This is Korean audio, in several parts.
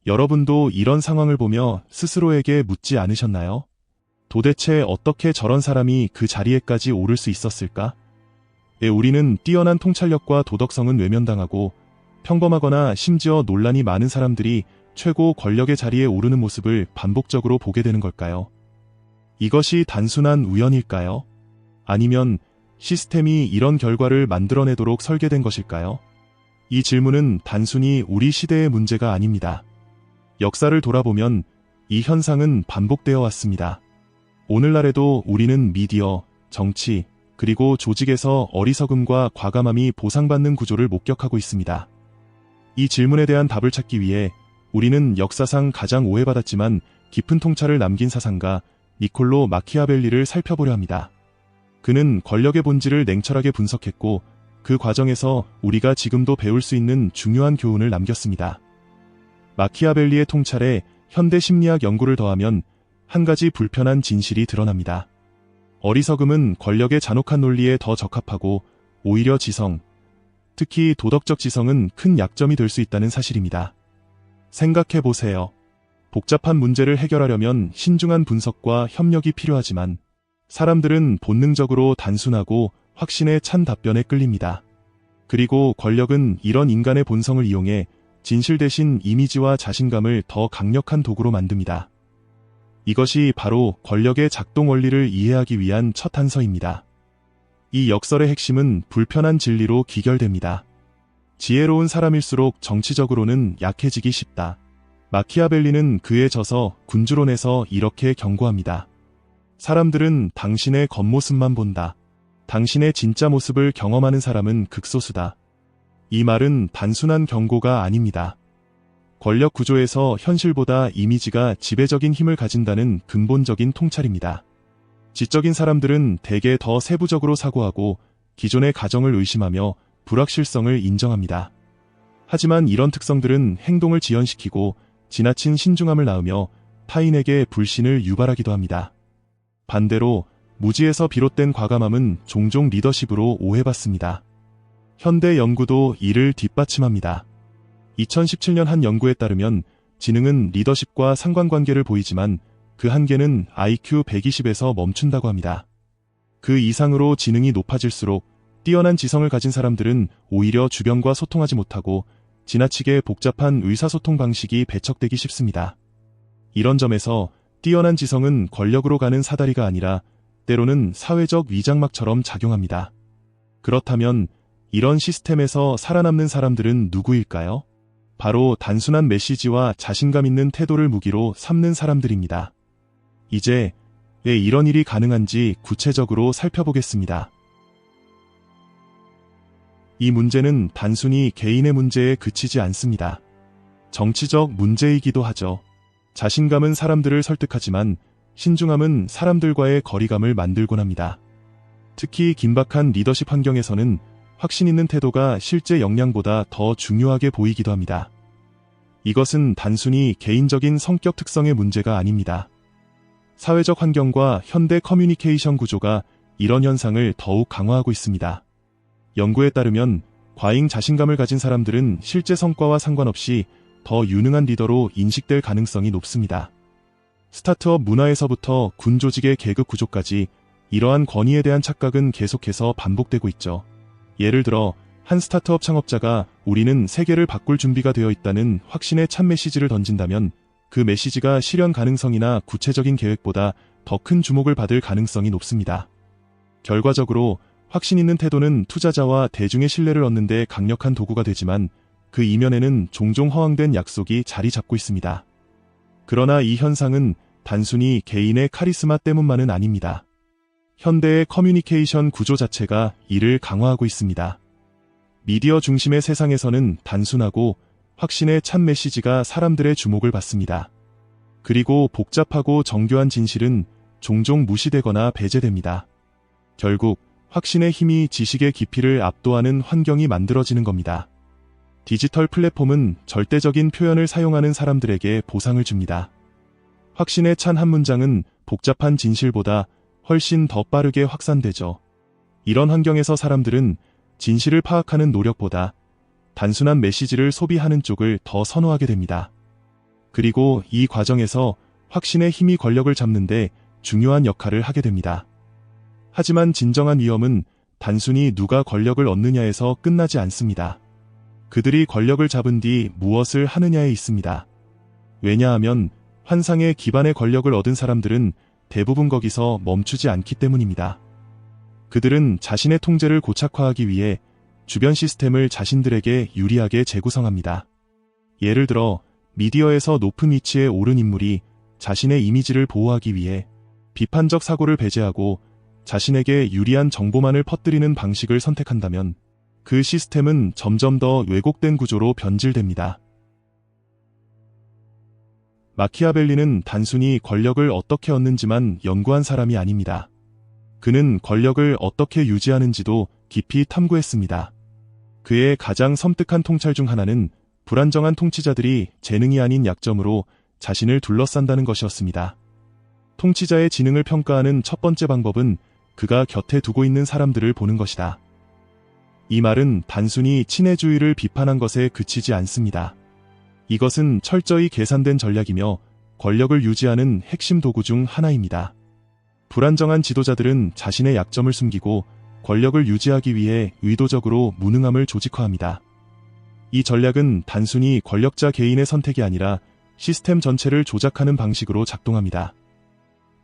여러분도 이런 상황을 보며 스스로에게 묻지 않으셨나요? 도대체 어떻게 저런 사람이 그 자리에까지 오를 수 있었을까? 우리는 뛰어난 통찰력과 도덕성은 외면당하고 평범하거나 심지어 논란이 많은 사람들이 최고 권력의 자리에 오르는 모습을 반복적으로 보게 되는 걸까요? 이것이 단순한 우연일까요? 아니면 시스템이 이런 결과를 만들어내도록 설계된 것일까요? 이 질문은 단순히 우리 시대의 문제가 아닙니다. 역사를 돌아보면 이 현상은 반복되어 왔습니다. 오늘날에도 우리는 미디어, 정치, 그리고 조직에서 어리석음과 과감함이 보상받는 구조를 목격하고 있습니다. 이 질문에 대한 답을 찾기 위해 우리는 역사상 가장 오해받았지만 깊은 통찰을 남긴 사상가 니콜로 마키아벨리를 살펴보려 합니다. 그는 권력의 본질을 냉철하게 분석했고 그 과정에서 우리가 지금도 배울 수 있는 중요한 교훈을 남겼습니다. 마키아벨리의 통찰에 현대 심리학 연구를 더하면 한 가지 불편한 진실이 드러납니다. 어리석음은 권력의 잔혹한 논리에 더 적합하고 오히려 지성, 특히 도덕적 지성은 큰 약점이 될 수 있다는 사실입니다. 생각해보세요. 복잡한 문제를 해결하려면 신중한 분석과 협력이 필요하지만 사람들은 본능적으로 단순하고 확신에 찬 답변에 끌립니다. 그리고 권력은 이런 인간의 본성을 이용해 진실 대신 이미지와 자신감을 더 강력한 도구로 만듭니다. 이것이 바로 권력의 작동 원리를 이해하기 위한 첫 단서입니다. 이 역설의 핵심은 불편한 진리로 귀결됩니다. 지혜로운 사람일수록 정치적으로는 약해지기 쉽다. 마키아벨리는 그에 져서 군주론에서 이렇게 경고합니다. 사람들은 당신의 겉모습만 본다. 당신의 진짜 모습을 경험하는 사람은 극소수다. 이 말은 단순한 경고가 아닙니다. 권력 구조에서 현실보다 이미지가 지배적인 힘을 가진다는 근본적인 통찰입니다. 지적인 사람들은 대개 더 세부적으로 사고하고 기존의 가정을 의심하며 불확실성을 인정합니다. 하지만 이런 특성들은 행동을 지연시키고 지나친 신중함을 낳으며 타인에게 불신을 유발하기도 합니다. 반대로 무지에서 비롯된 과감함은 종종 리더십으로 오해받습니다. 현대 연구도 이를 뒷받침합니다. 2017년 한 연구에 따르면 지능은 리더십과 상관관계를 보이지만 그 한계는 IQ 120에서 멈춘다고 합니다. 그 이상으로 지능이 높아질수록 뛰어난 지성을 가진 사람들은 오히려 주변과 소통하지 못하고 지나치게 복잡한 의사소통 방식이 배척되기 쉽습니다. 이런 점에서 뛰어난 지성은 권력으로 가는 사다리가 아니라 때로는 사회적 위장막처럼 작용합니다. 그렇다면 이런 시스템에서 살아남는 사람들은 누구일까요? 바로 단순한 메시지와 자신감 있는 태도를 무기로 삼는 사람들입니다. 이제 왜 이런 일이 가능한지 구체적으로 살펴보겠습니다. 이 문제는 단순히 개인의 문제에 그치지 않습니다. 정치적 문제이기도 하죠. 자신감은 사람들을 설득하지만 신중함은 사람들과의 거리감을 만들곤 합니다. 특히 긴박한 리더십 환경에서는 확신 있는 태도가 실제 역량보다 더 중요하게 보이기도 합니다. 이것은 단순히 개인적인 성격 특성의 문제가 아닙니다. 사회적 환경과 현대 커뮤니케이션 구조가 이런 현상을 더욱 강화하고 있습니다. 연구에 따르면 과잉 자신감을 가진 사람들은 실제 성과와 상관없이 더 유능한 리더로 인식될 가능성이 높습니다. 스타트업 문화에서부터 군 조직의 계급 구조까지 이러한 권위에 대한 착각은 계속해서 반복되고 있죠. 예를 들어 한 스타트업 창업자가 우리는 세계를 바꿀 준비가 되어 있다는 확신의 찬 메시지를 던진다면 그 메시지가 실현 가능성이나 구체적인 계획보다 더 큰 주목을 받을 가능성이 높습니다. 결과적으로 확신 있는 태도는 투자자와 대중의 신뢰를 얻는 데 강력한 도구가 되지만 그 이면에는 종종 허황된 약속이 자리 잡고 있습니다. 그러나 이 현상은 단순히 개인의 카리스마 때문만은 아닙니다. 현대의 커뮤니케이션 구조 자체가 이를 강화하고 있습니다. 미디어 중심의 세상에서는 단순하고 확신에 찬 메시지가 사람들의 주목을 받습니다. 그리고 복잡하고 정교한 진실은 종종 무시되거나 배제됩니다. 결국 확신의 힘이 지식의 깊이를 압도하는 환경이 만들어지는 겁니다. 디지털 플랫폼은 절대적인 표현을 사용하는 사람들에게 보상을 줍니다. 확신에 찬 한 문장은 복잡한 진실보다 훨씬 더 빠르게 확산되죠. 이런 환경에서 사람들은 진실을 파악하는 노력보다 단순한 메시지를 소비하는 쪽을 더 선호하게 됩니다. 그리고 이 과정에서 확신의 힘이 권력을 잡는데 중요한 역할을 하게 됩니다. 하지만 진정한 위험은 단순히 누가 권력을 얻느냐에서 끝나지 않습니다. 그들이 권력을 잡은 뒤 무엇을 하느냐에 있습니다. 왜냐하면 환상의 기반의 권력을 얻은 사람들은 대부분 거기서 멈추지 않기 때문입니다. 그들은 자신의 통제를 고착화하기 위해 주변 시스템을 자신들에게 유리하게 재구성합니다. 예를 들어 미디어에서 높은 위치에 오른 인물이 자신의 이미지를 보호하기 위해 비판적 사고를 배제하고 자신에게 유리한 정보만을 퍼뜨리는 방식을 선택한다면 그 시스템은 점점 더 왜곡된 구조로 변질됩니다. 마키아벨리는 단순히 권력을 어떻게 얻는지만 연구한 사람이 아닙니다. 그는 권력을 어떻게 유지하는지도 깊이 탐구했습니다. 그의 가장 섬뜩한 통찰 중 하나는 불안정한 통치자들이 재능이 아닌 약점으로 자신을 둘러싼다는 것이었습니다. 통치자의 지능을 평가하는 첫 번째 방법은 그가 곁에 두고 있는 사람들을 보는 것이다. 이 말은 단순히 친해주의를 비판한 것에 그치지 않습니다. 이것은 철저히 계산된 전략이며 권력을 유지하는 핵심 도구 중 하나입니다. 불안정한 지도자들은 자신의 약점을 숨기고 권력을 유지하기 위해 의도적으로 무능함을 조직화합니다. 이 전략은 단순히 권력자 개인의 선택이 아니라 시스템 전체를 조작하는 방식으로 작동합니다.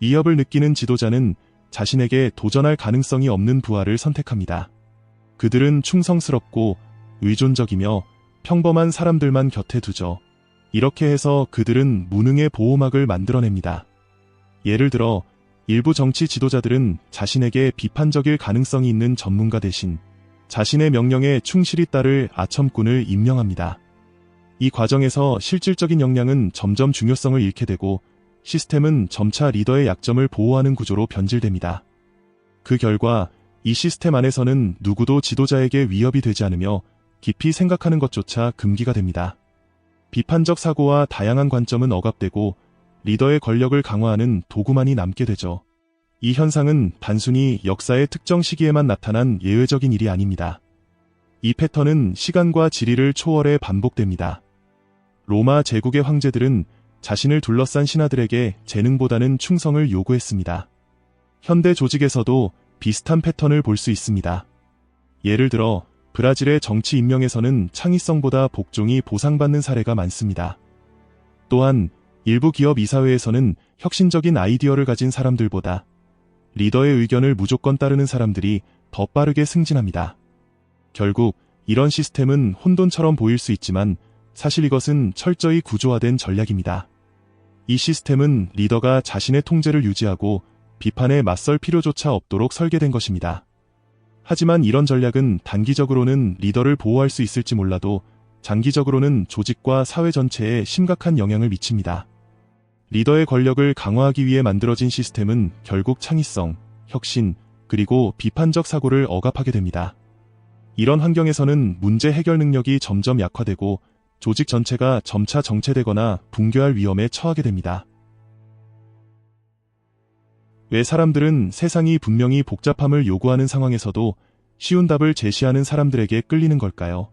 위협을 느끼는 지도자는 자신에게 도전할 가능성이 없는 부하를 선택합니다. 그들은 충성스럽고 의존적이며 평범한 사람들만 곁에 두죠. 이렇게 해서 그들은 무능의 보호막을 만들어냅니다. 예를 들어 일부 정치 지도자들은 자신에게 비판적일 가능성이 있는 전문가 대신 자신의 명령에 충실히 따를 아첨꾼을 임명합니다. 이 과정에서 실질적인 역량은 점점 중요성을 잃게 되고 시스템은 점차 리더의 약점을 보호하는 구조로 변질됩니다. 그 결과 이 시스템 안에서는 누구도 지도자에게 위협이 되지 않으며 깊이 생각하는 것조차 금기가 됩니다. 비판적 사고와 다양한 관점은 억압되고 리더의 권력을 강화하는 도구만이 남게 되죠. 이 현상은 단순히 역사의 특정 시기에만 나타난 예외적인 일이 아닙니다. 이 패턴은 시간과 지리를 초월해 반복됩니다. 로마 제국의 황제들은 자신을 둘러싼 신하들에게 재능보다는 충성을 요구했습니다. 현대 조직에서도 비슷한 패턴을 볼 수 있습니다. 예를 들어 브라질의 정치 임명에서는 창의성보다 복종이 보상받는 사례가 많습니다. 또한 일부 기업 이사회에서는 혁신적인 아이디어를 가진 사람들보다 리더의 의견을 무조건 따르는 사람들이 더 빠르게 승진합니다. 결국 이런 시스템은 혼돈처럼 보일 수 있지만 사실 이것은 철저히 구조화된 전략입니다. 이 시스템은 리더가 자신의 통제를 유지하고 비판에 맞설 필요조차 없도록 설계된 것입니다. 하지만 이런 전략은 단기적으로는 리더를 보호할 수 있을지 몰라도 장기적으로는 조직과 사회 전체에 심각한 영향을 미칩니다. 리더의 권력을 강화하기 위해 만들어진 시스템은 결국 창의성, 혁신, 그리고 비판적 사고를 억압하게 됩니다. 이런 환경에서는 문제 해결 능력이 점점 약화되고 조직 전체가 점차 정체되거나 붕괴할 위험에 처하게 됩니다. 왜 사람들은 세상이 분명히 복잡함을 요구하는 상황에서도 쉬운 답을 제시하는 사람들에게 끌리는 걸까요?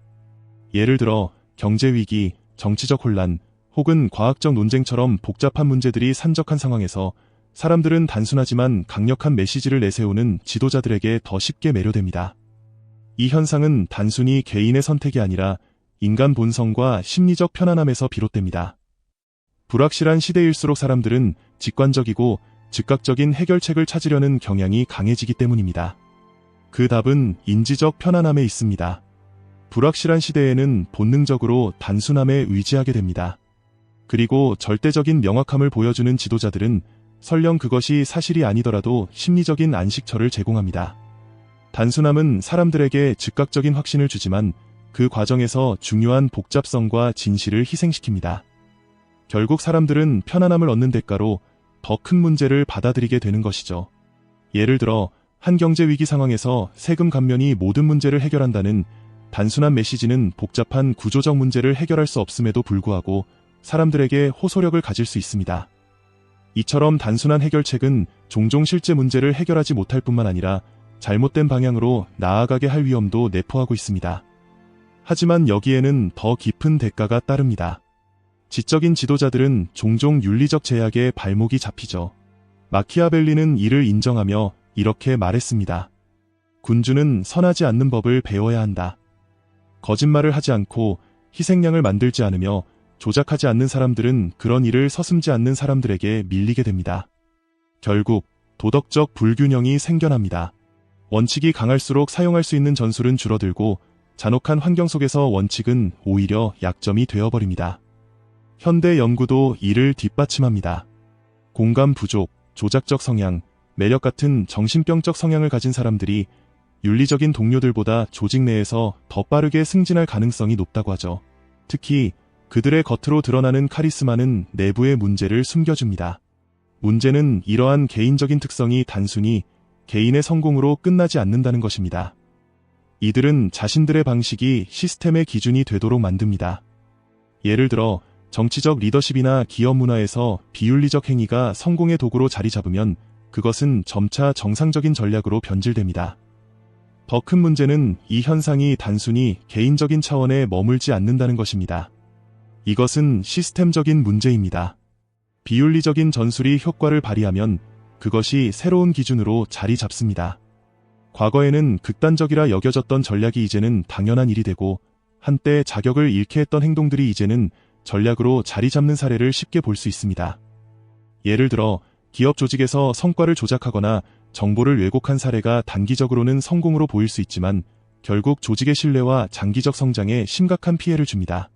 예를 들어 경제위기, 정치적 혼란, 혹은 과학적 논쟁처럼 복잡한 문제들이 산적한 상황에서 사람들은 단순하지만 강력한 메시지를 내세우는 지도자들에게 더 쉽게 매료됩니다. 이 현상은 단순히 개인의 선택이 아니라 인간 본성과 심리적 편안함에서 비롯됩니다. 불확실한 시대일수록 사람들은 직관적이고 즉각적인 해결책을 찾으려는 경향이 강해지기 때문입니다. 그 답은 인지적 편안함에 있습니다. 불확실한 시대에는 본능적으로 단순함에 의지하게 됩니다. 그리고 절대적인 명확함을 보여주는 지도자들은 설령 그것이 사실이 아니더라도 심리적인 안식처를 제공합니다. 단순함은 사람들에게 즉각적인 확신을 주지만 그 과정에서 중요한 복잡성과 진실을 희생시킵니다. 결국 사람들은 편안함을 얻는 대가로 더 큰 문제를 받아들이게 되는 것이죠. 예를 들어 한 경제 위기 상황에서 세금 감면이 모든 문제를 해결한다는 단순한 메시지는 복잡한 구조적 문제를 해결할 수 없음에도 불구하고 사람들에게 호소력을 가질 수 있습니다. 이처럼 단순한 해결책은 종종 실제 문제를 해결하지 못할 뿐만 아니라 잘못된 방향으로 나아가게 할 위험도 내포하고 있습니다. 하지만 여기에는 더 깊은 대가가 따릅니다. 지적인 지도자들은 종종 윤리적 제약에 발목이 잡히죠. 마키아벨리는 이를 인정하며 이렇게 말했습니다. 군주는 선하지 않는 법을 배워야 한다. 거짓말을 하지 않고 희생양을 만들지 않으며 조작하지 않는 사람들은 그런 일을 서슴지 않는 사람들에게 밀리게 됩니다. 결국 도덕적 불균형이 생겨납니다. 원칙이 강할수록 사용할 수 있는 전술은 줄어들고 잔혹한 환경 속에서 원칙은 오히려 약점이 되어버립니다. 현대 연구도 이를 뒷받침합니다. 공감 부족, 조작적 성향, 매력 같은 정신병적 성향을 가진 사람들이 윤리적인 동료들보다 조직 내에서 더 빠르게 승진할 가능성이 높다고 하죠. 특히 그들의 겉으로 드러나는 카리스마는 내부의 문제를 숨겨줍니다. 문제는 이러한 개인적인 특성이 단순히 개인의 성공으로 끝나지 않는다는 것입니다. 이들은 자신들의 방식이 시스템의 기준이 되도록 만듭니다. 예를 들어 정치적 리더십이나 기업 문화에서 비윤리적 행위가 성공의 도구로 자리 잡으면 그것은 점차 정상적인 전략으로 변질됩니다. 더 큰 문제는 이 현상이 단순히 개인적인 차원에 머물지 않는다는 것입니다. 이것은 시스템적인 문제입니다. 비윤리적인 전술이 효과를 발휘하면 그것이 새로운 기준으로 자리 잡습니다. 과거에는 극단적이라 여겨졌던 전략이 이제는 당연한 일이 되고 한때 자격을 잃게 했던 행동들이 이제는 전략으로 자리 잡는 사례를 쉽게 볼 수 있습니다. 예를 들어 기업 조직에서 성과를 조작하거나 정보를 왜곡한 사례가 단기적으로는 성공으로 보일 수 있지만 결국 조직의 신뢰와 장기적 성장에 심각한 피해를 줍니다.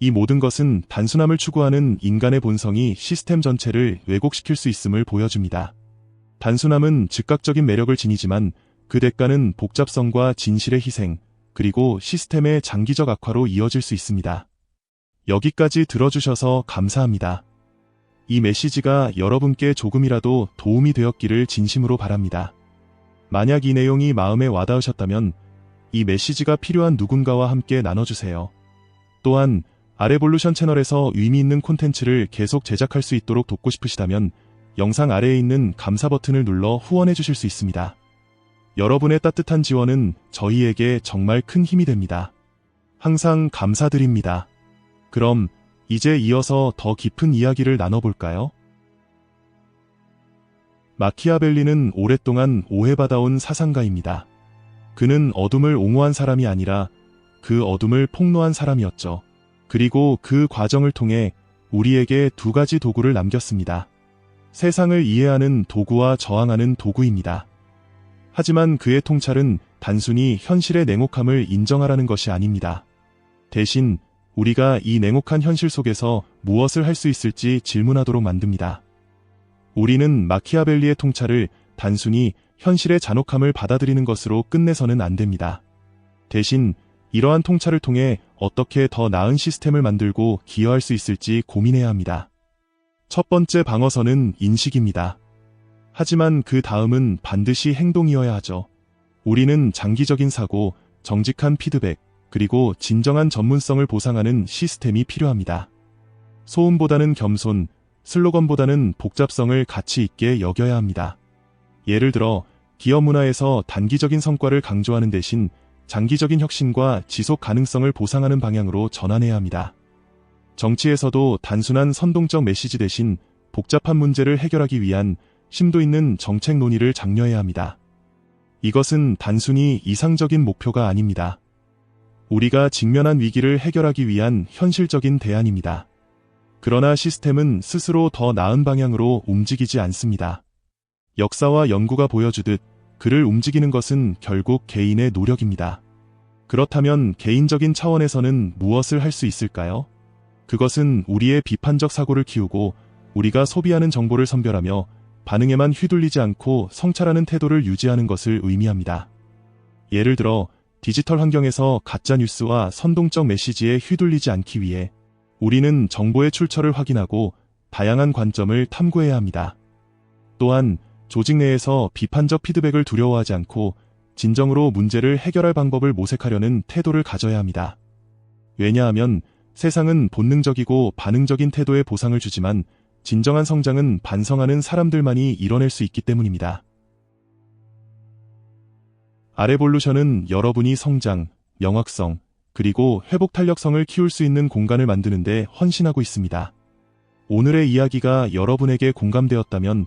이 모든 것은 단순함을 추구하는 인간의 본성이 시스템 전체를 왜곡시킬 수 있음을 보여줍니다. 단순함은 즉각적인 매력을 지니지만 그 대가는 복잡성과 진실의 희생, 그리고 시스템의 장기적 악화로 이어질 수 있습니다. 여기까지 들어주셔서 감사합니다. 이 메시지가 여러분께 조금이라도 도움이 되었기를 진심으로 바랍니다. 만약 이 내용이 마음에 와닿으셨다면 이 메시지가 필요한 누군가와 함께 나눠주세요. 또한 아레볼루션 채널에서 의미 있는 콘텐츠를 계속 제작할 수 있도록 돕고 싶으시다면 영상 아래에 있는 감사 버튼을 눌러 후원해 주실 수 있습니다. 여러분의 따뜻한 지원은 저희에게 정말 큰 힘이 됩니다. 항상 감사드립니다. 그럼 이제 이어서 더 깊은 이야기를 나눠볼까요? 마키아벨리는 오랫동안 오해받아온 사상가입니다. 그는 어둠을 옹호한 사람이 아니라 그 어둠을 폭로한 사람이었죠. 그리고 그 과정을 통해 우리에게 두 가지 도구를 남겼습니다. 세상을 이해하는 도구와 저항하는 도구입니다. 하지만 그의 통찰은 단순히 현실의 냉혹함을 인정하라는 것이 아닙니다. 대신 우리가 이 냉혹한 현실 속에서 무엇을 할 수 있을지 질문하도록 만듭니다. 우리는 마키아벨리의 통찰을 단순히 현실의 잔혹함을 받아들이는 것으로 끝내서는 안 됩니다. 대신 이러한 통찰을 통해 어떻게 더 나은 시스템을 만들고 기여할 수 있을지 고민해야 합니다. 첫 번째 방어선은 인식입니다. 하지만 그 다음은 반드시 행동이어야 하죠. 우리는 장기적인 사고, 정직한 피드백, 그리고 진정한 전문성을 보상하는 시스템이 필요합니다. 소음보다는 겸손, 슬로건보다는 복잡성을 가치 있게 여겨야 합니다. 예를 들어 기업 문화에서 단기적인 성과를 강조하는 대신 장기적인 혁신과 지속 가능성을 보상하는 방향으로 전환해야 합니다. 정치에서도 단순한 선동적 메시지 대신 복잡한 문제를 해결하기 위한 심도 있는 정책 논의를 장려해야 합니다. 이것은 단순히 이상적인 목표가 아닙니다. 우리가 직면한 위기를 해결하기 위한 현실적인 대안입니다. 그러나 시스템은 스스로 더 나은 방향으로 움직이지 않습니다. 역사와 연구가 보여주듯 그를 움직이는 것은 결국 개인의 노력입니다. 그렇다면 개인적인 차원에서는 무엇을 할 수 있을까요? 그것은 우리의 비판적 사고를 키우고 우리가 소비하는 정보를 선별하며 반응에만 휘둘리지 않고 성찰하는 태도를 유지하는 것을 의미합니다. 예를 들어 디지털 환경에서 가짜 뉴스와 선동적 메시지에 휘둘리지 않기 위해 우리는 정보의 출처를 확인하고 다양한 관점을 탐구해야 합니다. 또한 조직 내에서 비판적 피드백을 두려워하지 않고 진정으로 문제를 해결할 방법을 모색하려는 태도를 가져야 합니다. 왜냐하면 세상은 본능적이고 반응적인 태도에 보상을 주지만 진정한 성장은 반성하는 사람들만이 이뤄낼 수 있기 때문입니다. 아레볼루션은 여러분이 성장, 명확성, 그리고 회복 탄력성을 키울 수 있는 공간을 만드는데 헌신하고 있습니다. 오늘의 이야기가 여러분에게 공감되었다면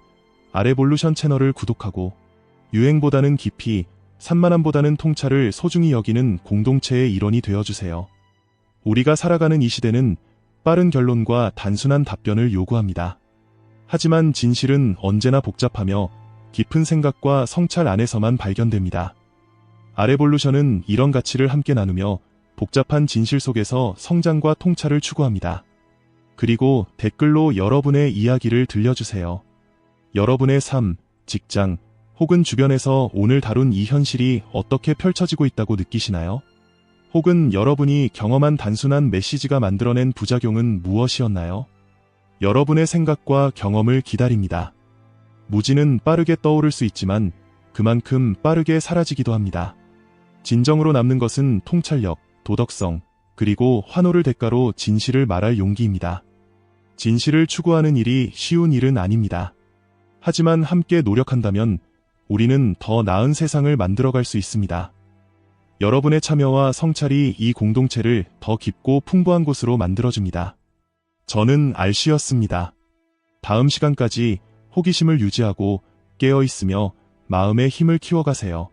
아레볼루션 채널을 구독하고 유행보다는 깊이, 산만함보다는 통찰을 소중히 여기는 공동체의 일원이 되어주세요. 우리가 살아가는 이 시대는 빠른 결론과 단순한 답변을 요구합니다. 하지만 진실은 언제나 복잡하며 깊은 생각과 성찰 안에서만 발견됩니다. 아레볼루션은 이런 가치를 함께 나누며 복잡한 진실 속에서 성장과 통찰을 추구합니다. 그리고 댓글로 여러분의 이야기를 들려주세요. 여러분의 삶, 직장, 혹은 주변에서 오늘 다룬 이 현실이 어떻게 펼쳐지고 있다고 느끼시나요? 혹은 여러분이 경험한 단순한 메시지가 만들어낸 부작용은 무엇이었나요? 여러분의 생각과 경험을 기다립니다. 무지는 빠르게 떠오를 수 있지만 그만큼 빠르게 사라지기도 합니다. 진정으로 남는 것은 통찰력, 도덕성, 그리고 환호를 대가로 진실을 말할 용기입니다. 진실을 추구하는 일이 쉬운 일은 아닙니다. 하지만 함께 노력한다면 우리는 더 나은 세상을 만들어갈 수 있습니다. 여러분의 참여와 성찰이 이 공동체를 더 깊고 풍부한 곳으로 만들어줍니다. 저는 알씨였습니다. 다음 시간까지 호기심을 유지하고 깨어있으며 마음의 힘을 키워가세요.